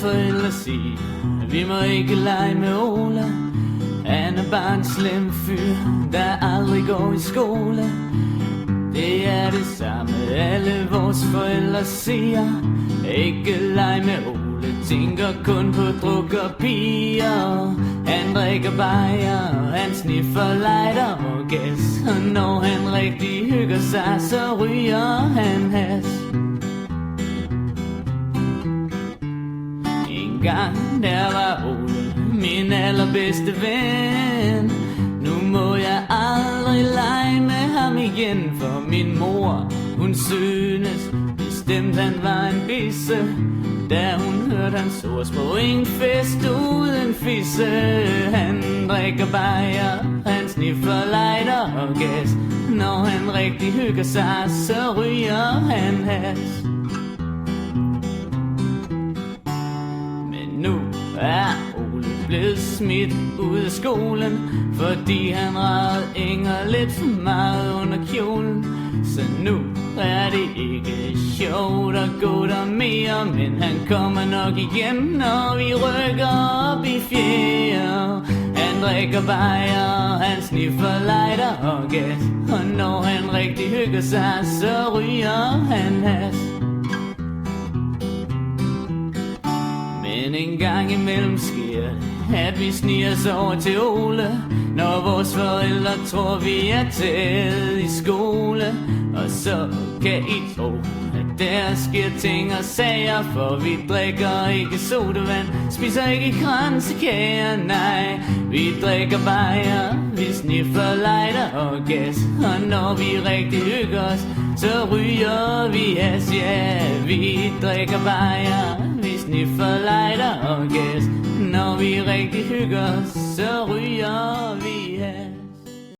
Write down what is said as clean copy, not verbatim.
forældre siger, vi må ikke lege med Ola. Han er bare en slem fyr, der aldrig går i skole. Det er det samme, alle vores forældre siger. Ikke lege med Ole, tænker kun på druk og piger. Han drikker bajer, han sniffer lighter og gas. Og når han rigtig hygger sig, så ryger han has. En gang der var Ole min allerbedste ven. Nu må jeg aldrig lege med ham igen, for min mor, hun synes bestemt han var en bisse, da hun hørte hans ordsprog, ingen fest uden fisse. Han drikker bajer, han sniffer lighter og gas. Når han rigtig hygger sig, så ryger han has. Men nu er Ole blevet smidt ud af skolen, fordi han ragede Inger lidt for meget under kjolen. Så nu er det ikke sjovt at gå der mere, men han kommer nok igen, når vi rykker op i fjerde. Han drikker bajer, han sniffer lighter og gas. Og når han rigtig hygger sig, så ryger han has. Men en gang imellem sker det, at vi sniger os over til Ole, når vores forældre tror, vi er taget i skole. Og så kan I tro, at der sker ting og sager, for vi drikker ikke sodavand, spiser ikke kransekager, nej. Vi drikker bajer, vi sniffer lighter og gas. Og når vi rigtig hygger os, så ryger vi has, ja. Vi drikker bajer, vi sniffer lighter og gas. Når vi rigtig hygger os, så ryger vi has.